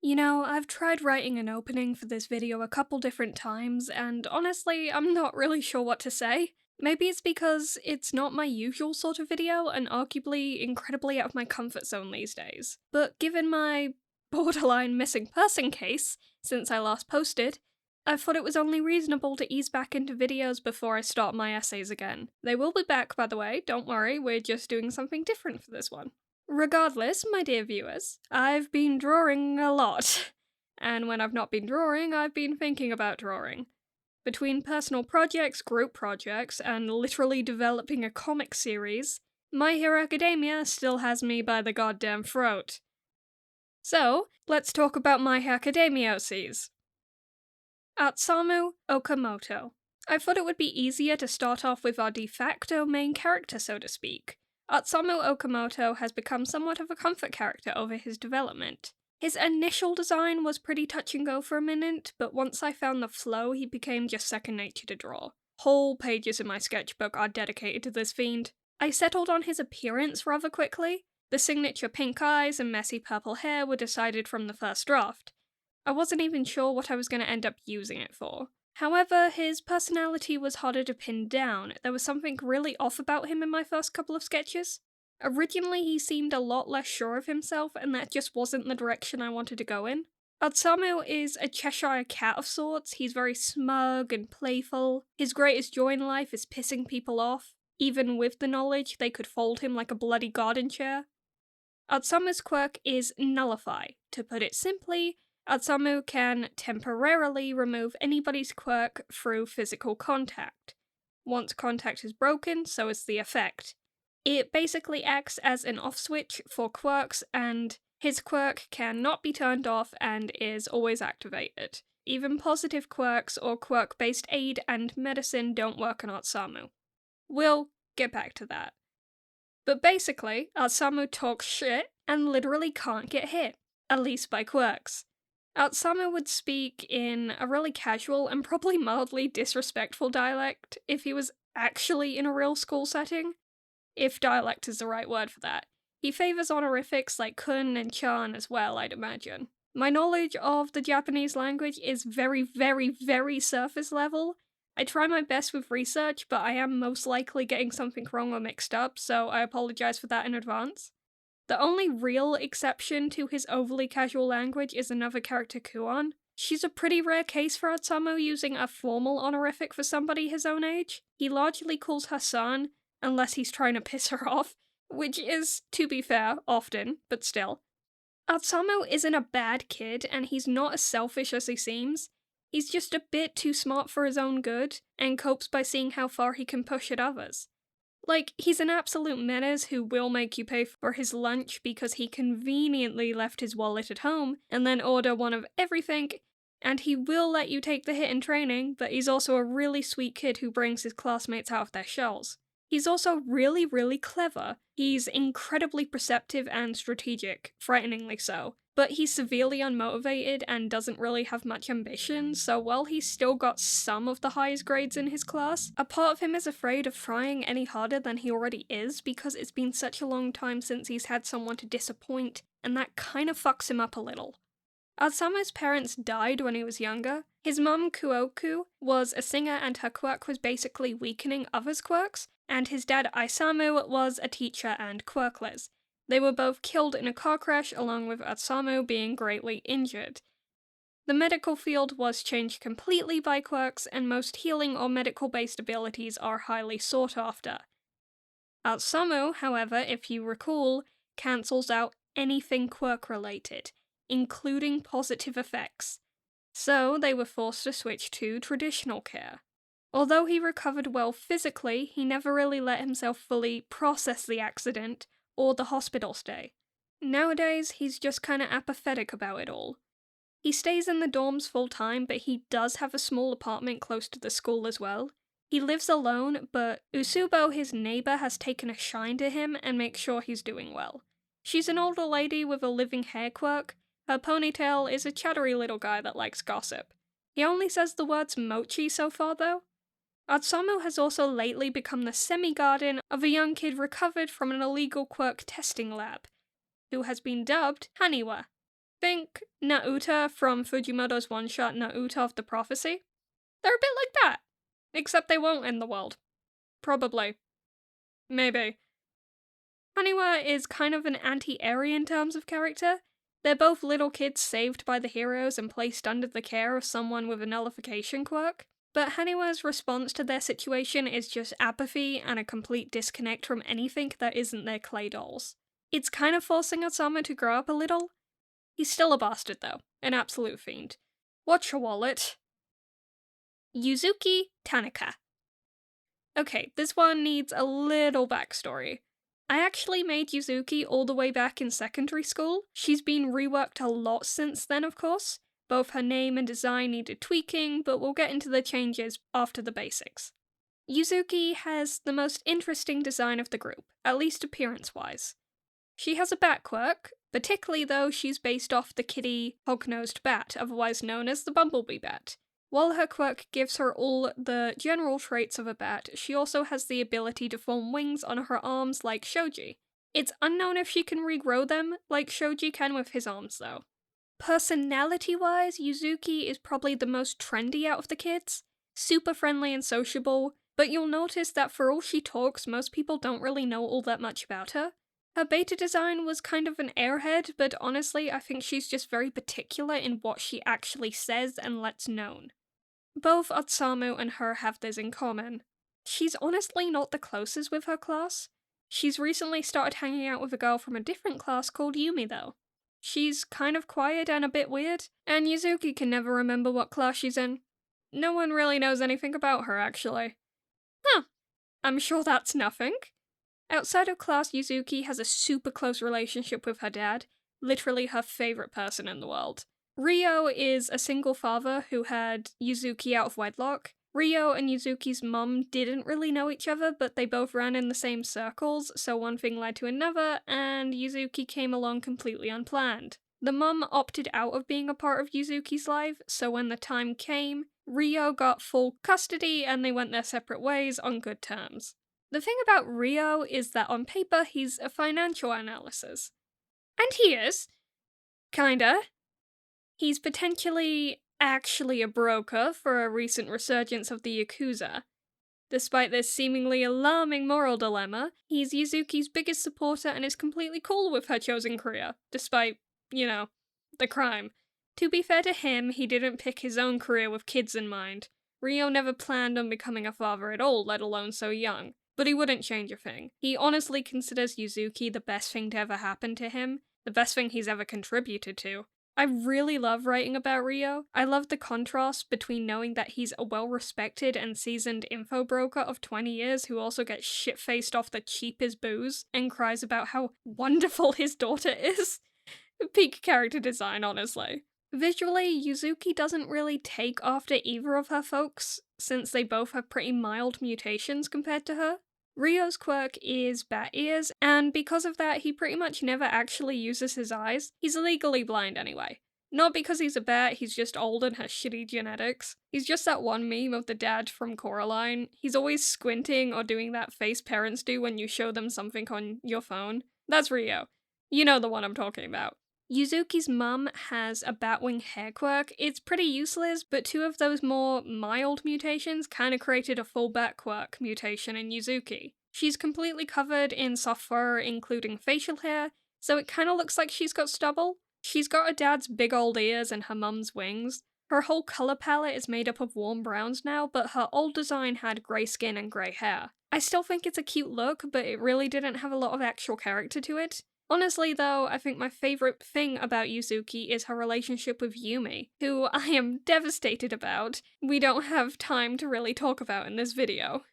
You know, I've tried writing an opening for this video a couple different times, and honestly, I'm not really sure what to say. Maybe it's because it's not my usual sort of video, and arguably incredibly out of my comfort zone these days. But given my borderline missing person case since I last posted, I thought it was only reasonable to ease back into videos before I start my essays again. They will be back, by the way, don't worry, we're just doing something different for this one. Regardless, my dear viewers, I've been drawing a lot. And when I've not been drawing, I've been thinking about drawing. Between personal projects, group projects, and literally developing a comic series, My Hero Academia still has me by the goddamn throat. So, let's talk about My Hero Academia OCs. Atsumu Okamoto. I thought it would be easier to start off with our de facto main character, so to speak. Atsumu Okamoto has become somewhat of a comfort character over his development. His initial design was pretty touch and go for a minute, but once I found the flow, he became just second nature to draw. Whole pages in my sketchbook are dedicated to this fiend. I settled on his appearance rather quickly. The signature pink eyes and messy purple hair were decided from the first draft. I wasn't even sure what I was going to end up using it for. However, his personality was harder to pin down. There was something really off about him in my first couple of sketches. Originally, he seemed a lot less sure of himself, and that just wasn't the direction I wanted to go in. Atsumu is a Cheshire cat of sorts. He's very smug and playful. His greatest joy in life is pissing people off, even with the knowledge they could fold him like a bloody garden chair. Atsumu's quirk is Nullify. To put it simply, Atsumu can temporarily remove anybody's quirk through physical contact. Once contact is broken, so is the effect. It basically acts as an off switch for quirks, and his quirk cannot be turned off and is always activated. Even positive quirks or quirk-based aid and medicine don't work on Atsumu. We'll get back to that. But basically, Atsumu talks shit and literally can't get hit, at least by quirks. Atsumu would speak in a really casual and probably mildly disrespectful dialect if he was actually in a real school setting, if dialect is the right word for that. He favours honorifics like kun and chan as well, I'd imagine. My knowledge of the Japanese language is very, very, very surface level. I try my best with research, but I am most likely getting something wrong or mixed up, so I apologise for that in advance. The only real exception to his overly casual language is another character, Kuon. She's a pretty rare case for Atsumu using a formal honorific for somebody his own age. He largely calls her san, unless he's trying to piss her off, which is, to be fair, often, but still. Atsumu isn't a bad kid, and he's not as selfish as he seems. He's just a bit too smart for his own good, and copes by seeing how far he can push at others. Like, he's an absolute menace who will make you pay for his lunch because he conveniently left his wallet at home and then order one of everything, and he will let you take the hit in training, but he's also a really sweet kid who brings his classmates out of their shells. He's also really, really clever. He's incredibly perceptive and strategic, frighteningly so. But he's severely unmotivated and doesn't really have much ambition, so while he's still got some of the highest grades in his class, a part of him is afraid of trying any harder than he already is because it's been such a long time since he's had someone to disappoint, and that kind of fucks him up a little. Atsumu's parents died when he was younger. His mum, Kuoku, was a singer and her quirk was basically weakening others' quirks, and his dad, Isamu, was a teacher and quirkless. They were both killed in a car crash, along with Atsumu being greatly injured. The medical field was changed completely by quirks, and most healing or medical-based abilities are highly sought after. Atsumu, however, if you recall, cancels out anything quirk-related, including positive effects. So they were forced to switch to traditional care. Although he recovered well physically, he never really let himself fully process the accident or the hospital stay. Nowadays, he's just kinda apathetic about it all. He stays in the dorms full time, but he does have a small apartment close to the school as well. He lives alone, but Usubo, his neighbour, has taken a shine to him and makes sure he's doing well. She's an older lady with a living hair quirk. Her ponytail is a chattery little guy that likes gossip. He only says the words mochi so far though. Atsumu has also lately become the semi-guardian of a young kid recovered from an illegal quirk testing lab, who has been dubbed Haniwa. Think Nauta from Fujimoto's one-shot Nauta of the Prophecy. They're a bit like that, except they won't end the world. Probably. Maybe. Haniwa is kind of an anti-Eri in terms of character. They're both little kids saved by the heroes and placed under the care of someone with a nullification quirk, but Haniwa's response to their situation is just apathy and a complete disconnect from anything that isn't their clay dolls. It's kind of forcing Osamu to grow up a little. He's still a bastard though, an absolute fiend. Watch your wallet. Yuzuki Tanaka. Okay, this one needs a little backstory. I actually made Yuzuki all the way back in secondary school. She's been reworked a lot since then, of course. Both her name and design needed tweaking, but we'll get into the changes after the basics. Yuzuki has the most interesting design of the group, at least appearance-wise. She has a bat quirk, particularly though she's based off the kitty hog-nosed bat, otherwise known as the bumblebee bat. While her quirk gives her all the general traits of a bat, she also has the ability to form wings on her arms like Shoji. It's unknown if she can regrow them, like Shoji can with his arms though. Personality-wise, Yuzuki is probably the most trendy out of the kids. Super friendly and sociable, but you'll notice that for all she talks, most people don't really know all that much about her. Her beta design was kind of an airhead, but honestly, I think she's just very particular in what she actually says and lets known. Both Osamu and her have this in common. She's honestly not the closest with her class. She's recently started hanging out with a girl from a different class called Yumi though. She's kind of quiet and a bit weird, and Yuzuki can never remember what class she's in. No one really knows anything about her actually. Huh, I'm sure that's nothing. Outside of class, Yuzuki has a super close relationship with her dad, literally her favorite person in the world. Ryo is a single father who had Yuzuki out of wedlock. Ryo and Yuzuki's mum didn't really know each other, but they both ran in the same circles, so one thing led to another, and Yuzuki came along completely unplanned. The mum opted out of being a part of Yuzuki's life, so when the time came, Ryo got full custody and they went their separate ways on good terms. The thing about Ryo is that on paper he's a financial analysis. And he is. Kinda. He's potentially actually a broker for a recent resurgence of the Yakuza. Despite this seemingly alarming moral dilemma, he's Yuzuki's biggest supporter and is completely cool with her chosen career, despite, the crime. To be fair to him, he didn't pick his own career with kids in mind. Ryo never planned on becoming a father at all, let alone so young. But he wouldn't change a thing. He honestly considers Yuzuki the best thing to ever happen to him, the best thing he's ever contributed to. I really love writing about Ryo. I love the contrast between knowing that he's a well-respected and seasoned info broker of 20 years who also gets shit-faced off the cheapest booze and cries about how wonderful his daughter is. Peak character design, honestly. Visually, Yuzuki doesn't really take after either of her folks, since they both have pretty mild mutations compared to her. Ryo's quirk is bat ears, and because of that, he pretty much never actually uses his eyes. He's legally blind anyway. Not because he's a bat, he's just old and has shitty genetics. He's just that one meme of the dad from Coraline. He's always squinting or doing that face parents do when you show them something on your phone. That's Ryo. You know the one I'm talking about. Yuzuki's mum has a batwing hair quirk. It's pretty useless, but two of those more mild mutations kinda created a full bat quirk mutation in Yuzuki. She's completely covered in soft fur, including facial hair, so it kinda looks like she's got stubble. She's got her dad's big old ears and her mum's wings. Her whole color palette is made up of warm browns now, but her old design had grey skin and grey hair. I still think it's a cute look, but it really didn't have a lot of actual character to it. Honestly though, I think my favourite thing about Yuzuki is her relationship with Yumi, who I am devastated about. We don't have time to really talk about in this video.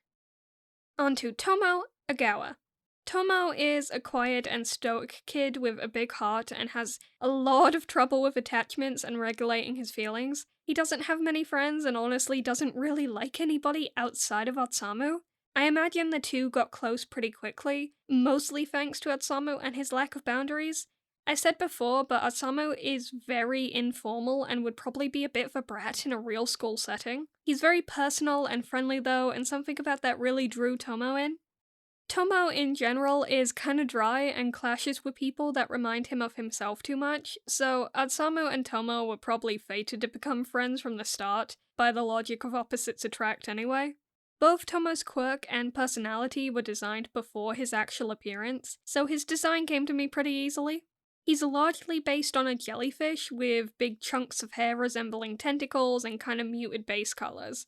On to Tomo Agawa. Tomo is a quiet and stoic kid with a big heart and has a lot of trouble with attachments and regulating his feelings. He doesn't have many friends and honestly doesn't really like anybody outside of Osamu. I imagine the two got close pretty quickly, mostly thanks to Osamu and his lack of boundaries. I said before, but Osamu is very informal and would probably be a bit of a brat in a real school setting. He's very personal and friendly though, and something about that really drew Tomo in. Tomo in general is kinda dry and clashes with people that remind him of himself too much, so Atsumu and Tomo were probably fated to become friends from the start, by the logic of opposites attract anyway. Both Tomo's quirk and personality were designed before his actual appearance, so his design came to me pretty easily. He's largely based on a jellyfish, with big chunks of hair resembling tentacles and kinda muted base colors.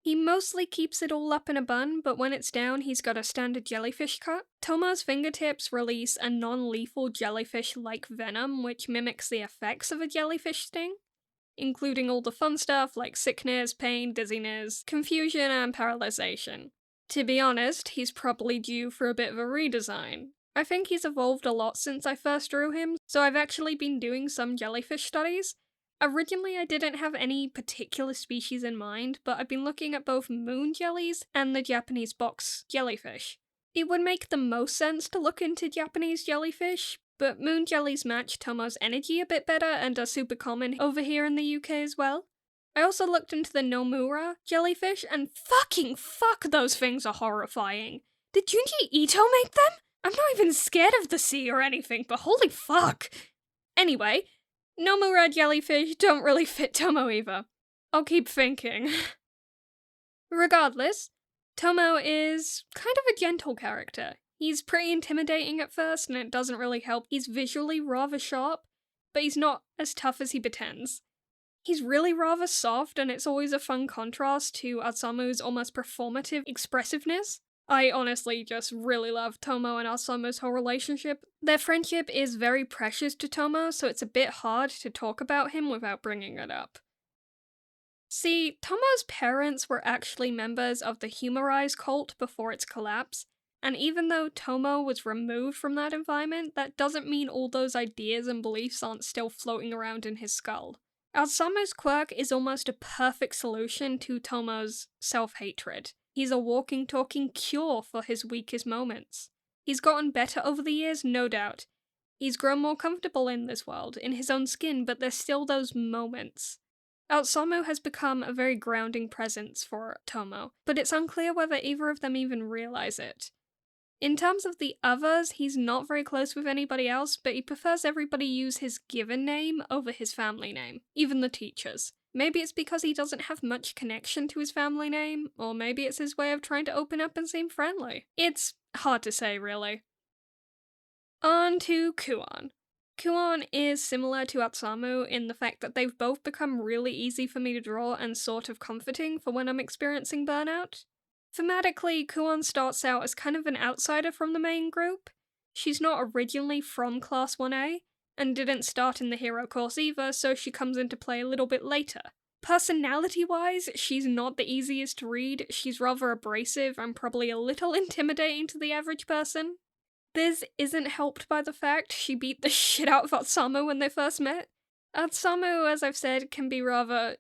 He mostly keeps it all up in a bun, but when it's down, he's got a standard jellyfish cut. Tomo's fingertips release a non-lethal jellyfish-like venom, which mimics the effects of a jellyfish sting, including all the fun stuff like sickness, pain, dizziness, confusion, and paralyzation. To be honest, he's probably due for a bit of a redesign. I think he's evolved a lot since I first drew him, so I've actually been doing some jellyfish studies. Originally, I didn't have any particular species in mind, but I've been looking at both moon jellies and the Japanese box jellyfish. It would make the most sense to look into Japanese jellyfish, but moon jellies match Tomo's energy a bit better and are super common over here in the UK as well. I also looked into the Nomura jellyfish, and fuck, those things are horrifying. Did Junji Ito make them? I'm not even scared of the sea or anything, but holy fuck. Anyway, Nomura jellyfish don't really fit Tomo either. I'll keep thinking. Regardless, Tomo is kind of a gentle character. He's pretty intimidating at first, and it doesn't really help. He's visually rather sharp, but he's not as tough as he pretends. He's really rather soft, and it's always a fun contrast to Atsumu's almost performative expressiveness. I honestly just really love Tomo and Atsumu's whole relationship. Their friendship is very precious to Tomo, so it's a bit hard to talk about him without bringing it up. See, Tomo's parents were actually members of the Humorize cult before its collapse, and even though Tomo was removed from that environment, that doesn't mean all those ideas and beliefs aren't still floating around in his skull. Atsumu's quirk is almost a perfect solution to Tomo's self-hatred. He's a walking, talking cure for his weakest moments. He's gotten better over the years, no doubt. He's grown more comfortable in this world, in his own skin, but there's still those moments. Atsumu has become a very grounding presence for Tomo, but it's unclear whether either of them even realize it. In terms of the others, he's not very close with anybody else, but he prefers everybody use his given name over his family name, even the teachers. Maybe it's because he doesn't have much connection to his family name, or maybe it's his way of trying to open up and seem friendly. It's hard to say, really. On to Kuon. Kuon is similar to Atsumu in the fact that they've both become really easy for me to draw and sort of comforting for when I'm experiencing burnout. Thematically, Kuon starts out as kind of an outsider from the main group. She's not originally from Class 1A, and didn't start in the hero course either, so she comes into play a little bit later. Personality-wise, she's not the easiest to read. She's rather abrasive and probably a little intimidating to the average person. This isn't helped by the fact she beat the shit out of Atsumu when they first met. Atsumu, as I've said, can be rather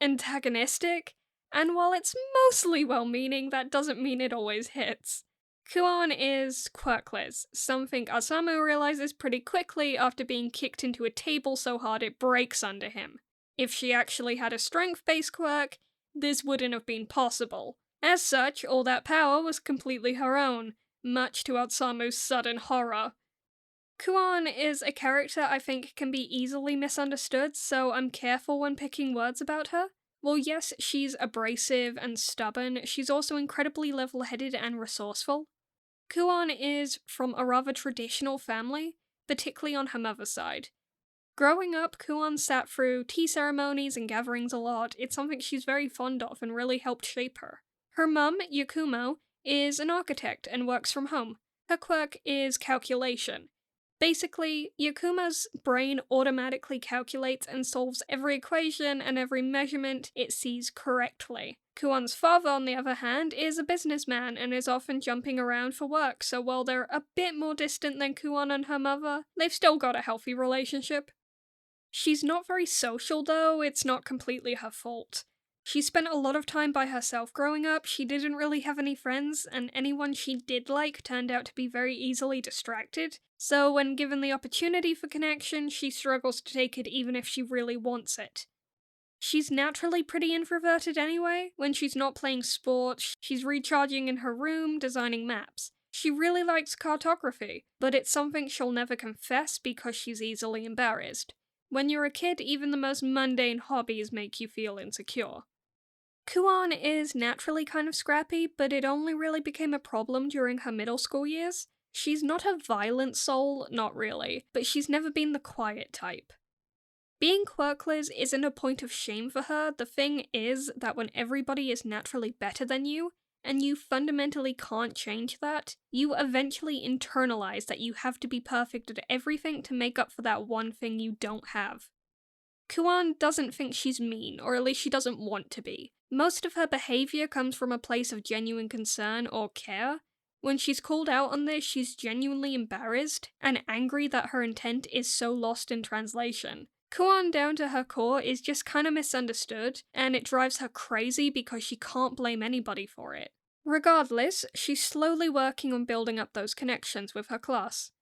antagonistic, and while it's mostly well-meaning, that doesn't mean it always hits. Kuon is quirkless, something Atsumu realizes pretty quickly after being kicked into a table so hard it breaks under him. If she actually had a strength-based quirk, this wouldn't have been possible. As such, all that power was completely her own, much to Atsumu's sudden horror. Kuon is a character I think can be easily misunderstood, so I'm careful when picking words about her. Well, yes, she's abrasive and stubborn, she's also incredibly level-headed and resourceful. Kuon is from a rather traditional family, particularly on her mother's side. Growing up, Kuon sat through tea ceremonies and gatherings a lot. It's something she's very fond of and really helped shape her. Her mum, Yakumo, is an architect and works from home. Her quirk is calculation. Basically, Yakumo's brain automatically calculates and solves every equation and every measurement it sees correctly. Kuon's father, on the other hand, is a businessman and is often jumping around for work, so while they're a bit more distant than Kuon and her mother, they've still got a healthy relationship. She's not very social though, it's not completely her fault. She spent a lot of time by herself growing up, she didn't really have any friends, and anyone she did like turned out to be very easily distracted, so when given the opportunity for connection, she struggles to take it even if she really wants it. She's naturally pretty introverted anyway. When she's not playing sports, she's recharging in her room, designing maps. She really likes cartography, but it's something she'll never confess because she's easily embarrassed. When you're a kid, even the most mundane hobbies make you feel insecure. Kuon is naturally kind of scrappy, but it only really became a problem during her middle school years. She's not a violent soul, not really, but she's never been the quiet type. Being quirkless isn't a point of shame for her. The thing is that when everybody is naturally better than you, and you fundamentally can't change that, you eventually internalize that you have to be perfect at everything to make up for that one thing you don't have. Kuan doesn't think she's mean, or at least she doesn't want to be. Most of her behavior comes from a place of genuine concern or care. When she's called out on this, she's genuinely embarrassed and angry that her intent is so lost in translation. Kuan, down to her core, is just kinda misunderstood, and it drives her crazy because she can't blame anybody for it. Regardless, she's slowly working on building up those connections with her class.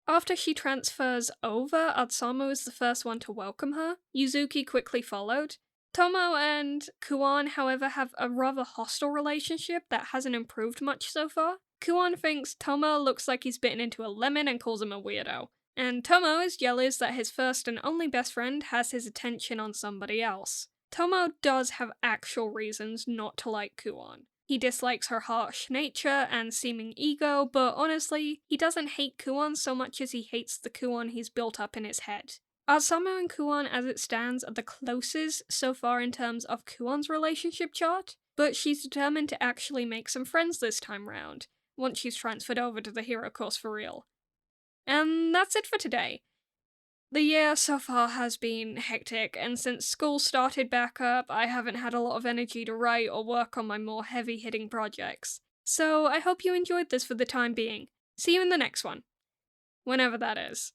After she transfers over, Atsumo is the first one to welcome her. Yuzuki quickly followed. Tomo and Kuan, however, have a rather hostile relationship that hasn't improved much so far. Kuan thinks Tomo looks like he's bitten into a lemon and calls him a weirdo. And Tomo is jealous that his first and only best friend has his attention on somebody else. Tomo does have actual reasons not to like Kuon. He dislikes her harsh nature and seeming ego, but honestly, he doesn't hate Kuon so much as he hates the Kuon he's built up in his head. Asamo and Kuon, as it stands, are the closest so far in terms of Kuon's relationship chart, but she's determined to actually make some friends this time round, once she's transferred over to the hero course for real. And that's it for today. The year so far has been hectic, and since school started back up, I haven't had a lot of energy to write or work on my more heavy-hitting projects. So I hope you enjoyed this for the time being. See you in the next one. Whenever that is.